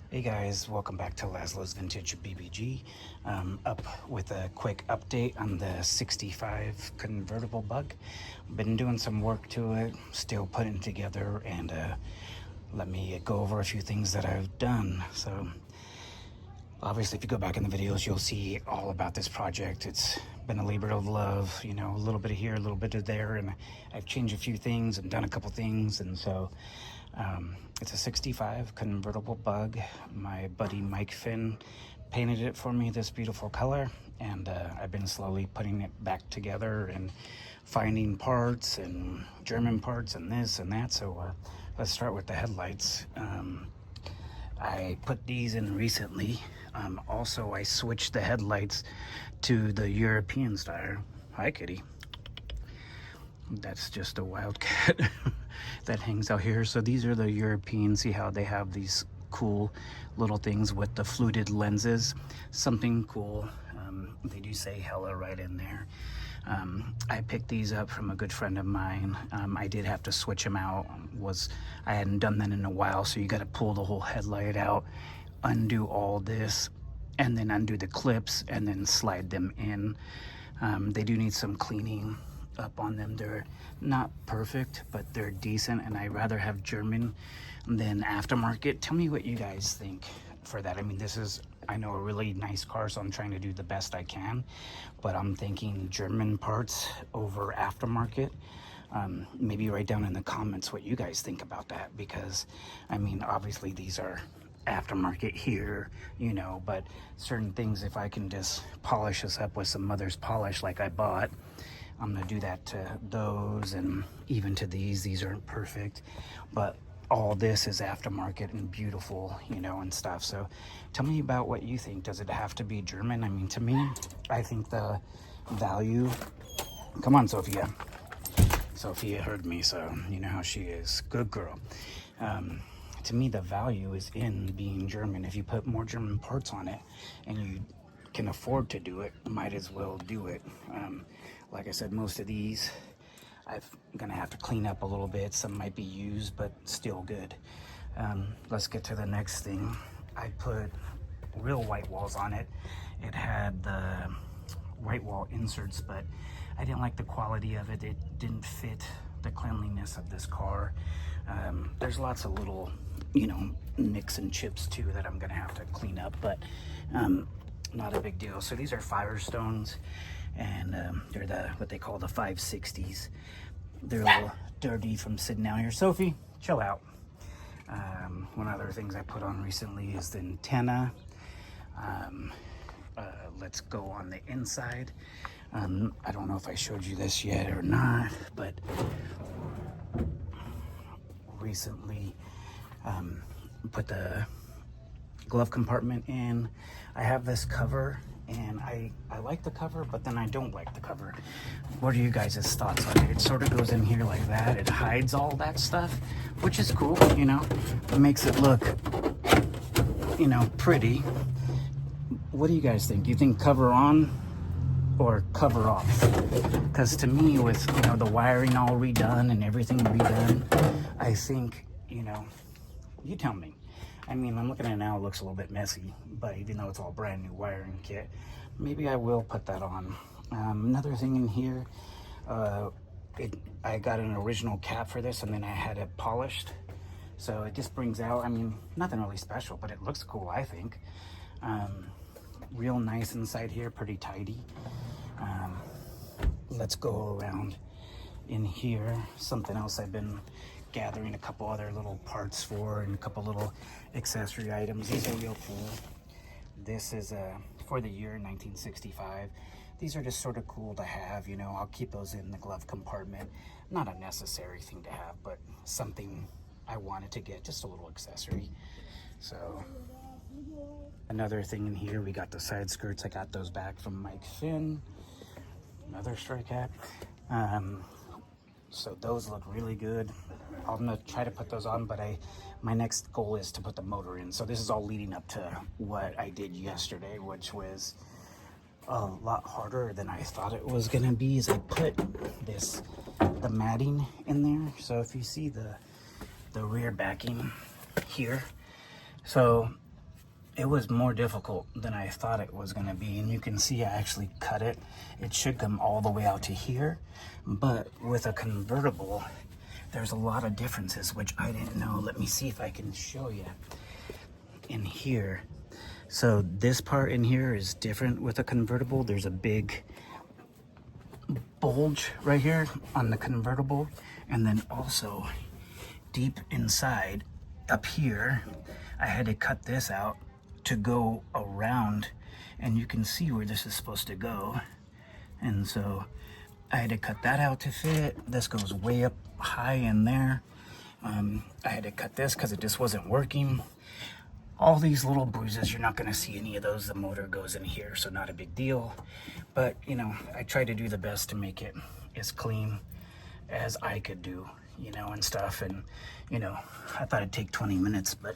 Hey guys, welcome back to Laszlo's Vintage BBG. Up with a quick update on the 65 convertible bug. Been doing some work to it, still putting it together, and let me go over a few things that I've done. So obviously if you go back in the videos, you'll see all about this project. It's been a labor of love, you know, a little bit of here, a little bit of there, and I've changed a few things and done a couple things, and so it's a 65 convertible bug. My buddy Mike Finn painted it for me this beautiful color, and I've been slowly putting it back together and finding parts and German parts and this and that. So let's start with the headlights. I put these in recently. Also, I switched the headlights to the European style. Hi, kitty. That's just a wildcat that hangs out here. So these are the European. See how they have these cool little things with the fluted lenses. Something cool. They do say hella right in there. I picked these up from a good friend of mine. I did have to switch them out. I hadn't done that in a while, so you got to pull the whole headlight out, undo all this, and then undo the clips, and then slide them in. They do need some cleaning up on them. They're not perfect, but they're decent, and I'd rather have German than aftermarket. Tell me what you guys think for that. I mean, this is, I know, a really nice car, so I'm trying to do the best I can, but I'm thinking German parts over aftermarket. Maybe write down in the comments what you guys think about that, because I mean, obviously these are aftermarket here, you know, but certain things, if I can just polish this up with some mother's polish like I bought, I'm gonna do that to those, and even to these aren't perfect, but all this is aftermarket and beautiful, you know, and stuff. So tell me about what you think. Does it have to be German? I mean, to me, I think the value, come on, Sophia heard me, so you know how she is. Good girl. To me, the value is in being German. If you put more German parts on it and you can afford to do it, might as well do it. Like I said, most of these I'm gonna have to clean up a little bit. Some might be used, but still good. Let's get to the next thing. I put real white walls on it. It had the white wall inserts, but I didn't like the quality of it. It didn't fit the cleanliness of this car. There's lots of little, you know, nicks and chips too that I'm gonna have to clean up, but not a big deal. So these are Firestones, and they're what they call the 560s. They're a little dirty from sitting out here. Sophie, chill out. One of the other things I put on recently is the antenna. Let's go on the inside. I don't know if I showed you this yet or not, but recently put the glove compartment in. I have this cover, and I like the cover, but then I don't like the cover. What are you guys' thoughts on it? It sort of goes in here like that. It hides all that stuff, which is cool, you know. It makes it look, you know, pretty. What do you guys think? You think cover on or cover off? Because to me, with, you know, the wiring all redone and everything redone, I think, you know, you tell me. I mean, I'm looking at it now, it looks a little bit messy, but even though it's all brand new wiring kit, maybe I will put that on. Another thing in here, I got an original cap for this, and then I had it polished. So it just brings out, I mean, nothing really special, but it looks cool, I think. Real nice inside here, pretty tidy. Let's go around in here. Something else I've been gathering a couple other little parts for, and a couple little accessory items. These are real cool. This is for the year 1965. These are just sort of cool to have, you know. I'll keep those in the glove compartment. Not a necessary thing to have, but something I wanted to get, just a little accessory. So another thing in here, we got the side skirts. I got those back from Mike Finn. Another stray cat. So those look really good. I'm gonna try to put those on, but my next goal is to put the motor in. So this is all leading up to what I did yesterday, which was a lot harder than I thought it was gonna be. Is I put the matting in there. So if you see the rear backing here, so it was more difficult than I thought it was going to be. And you can see I actually cut it. It should come all the way out to here. But with a convertible, there's a lot of differences, which I didn't know. Let me see if I can show you in here. So this part in here is different with a convertible. There's a big bulge right here on the convertible. And then also deep inside up here, I had to cut this out to go around, and you can see where this is supposed to go. And so I had to cut that out to fit. This goes way up high in there. I had to cut this because it just wasn't working. All these little bruises, you're not going to see any of those. The motor goes in here, so not a big deal. But, you know, I tried to do the best to make it as clean as I could do, you know, and stuff. And, you know, I thought it'd take 20 minutes, but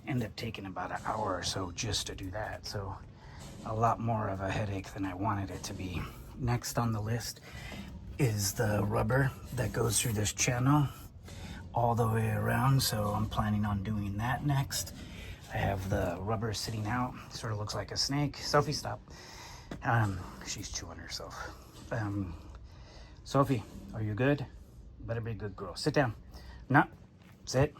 ended up taking about an hour or so just to do that. So a lot more of a headache than I wanted it to be. Next on the list is the rubber that goes through this channel all the way around. So I'm planning on doing that next. I have the rubber sitting out, sort of looks like a snake. Sophie, stop. She's chewing herself. Sophie, are you good? Better be a good girl. Sit down. No, sit.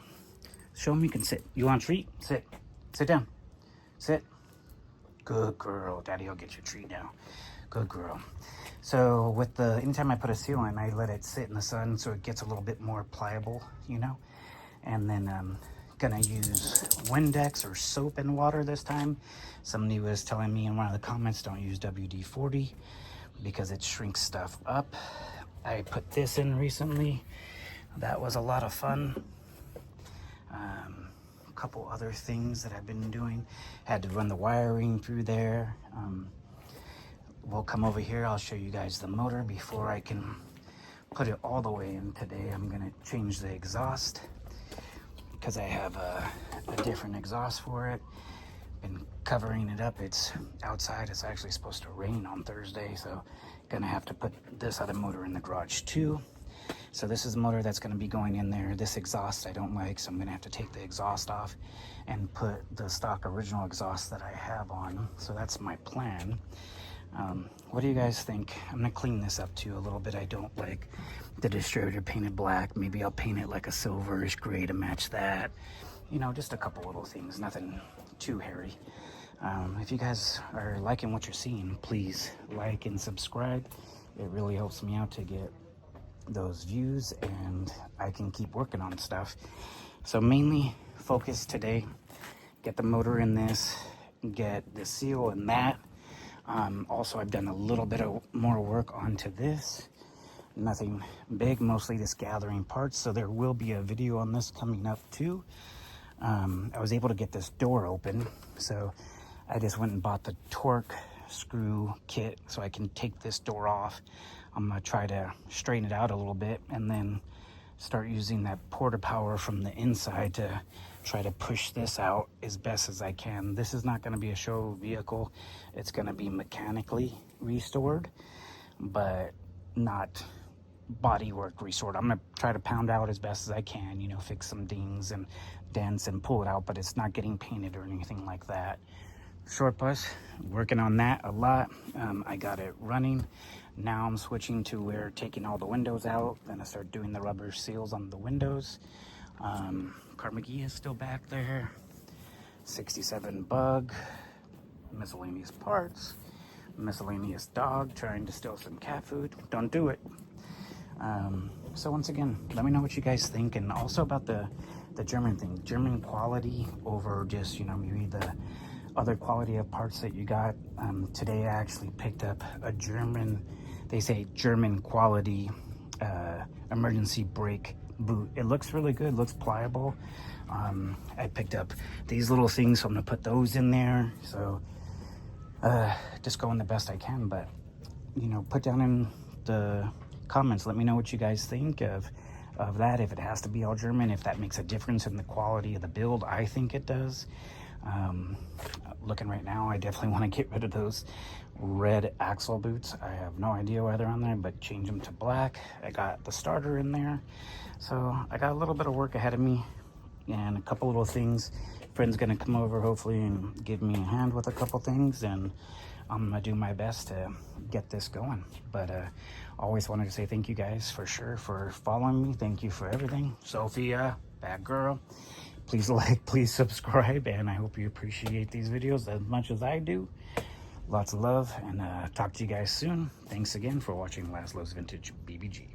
Show them you can sit. You want a treat? Sit. Sit down. Sit. Good girl. Daddy will get your treat now. Good girl. So with the, anytime I put a seal in, I let it sit in the sun so it gets a little bit more pliable, you know. And then gonna use Windex or soap and water this time. Somebody was telling me in one of the comments, don't use WD-40 because it shrinks stuff up. I put this in recently. That was a lot of fun. A couple other things that I've been doing. Had to run the wiring through there. We'll come over here. I'll show you guys the motor before I can put it all the way in today. I'm gonna change the exhaust because I have a different exhaust for it. Been covering it up. It's outside. It's actually supposed to rain on Thursday, so gonna have to put this other motor in the garage too. So this is the motor that's going to be going in there. This exhaust I don't like, so I'm going to have to take the exhaust off and put the stock original exhaust that I have on. So that's my plan. What do you guys think? I'm going to clean this up too a little bit. I don't like the distributor painted black. Maybe I'll paint it like a silverish gray to match that. You know, just a couple little things, nothing too hairy. If you guys are liking what you're seeing, please like and subscribe. It really helps me out to get those views and I can keep working on stuff. So mainly focus today, get the motor in this, get the seal in that. Also I've done a little bit of more work onto this. Nothing big, mostly just gathering parts, so there will be a video on this coming up too. I was able to get this door open, so I just went and bought the torque screw kit so I can take this door off. I'm gonna try to straighten it out a little bit and then start using that porta power from the inside to try to push this out as best as I can. This is not gonna be a show vehicle. It's gonna be mechanically restored, but not bodywork restored. I'm gonna try to pound out as best as I can, you know, fix some dings and dents and pull it out, but it's not getting painted or anything like that. Short bus, working on that a lot. I got it running. Now I'm switching to where taking all the windows out. Then I start doing the rubber seals on the windows. Carnegie is still back there. 67 bug, miscellaneous parts, miscellaneous dog trying to steal some cat food. Don't do it. So once again, let me know what you guys think, and also about the German thing. German quality over just, you know, maybe the other quality of parts that you got. Today I actually picked up a German, they say German quality emergency brake boot. It looks really good, looks pliable. I picked up these little things, so I'm gonna put those in there. So just going the best I can, but you know, put down in the comments, let me know what you guys think of that, if it has to be all German, if that makes a difference in the quality of the build. I think it does. Looking right now, I definitely want to get rid of those red axle boots. I have no idea why they're on there, but change them to black. I got the starter in there, so I got a little bit of work ahead of me and a couple little things friend's gonna come over hopefully and give me a hand with a couple things, and I'm gonna do my best to get this going. But always wanted to say thank you guys for sure for following me. Thank you for everything. Sophia, bad girl. Please like, please subscribe, and I hope you appreciate these videos as much as I do. Lots of love, and talk to you guys soon. Thanks again for watching Laszlo's Vintage BBG.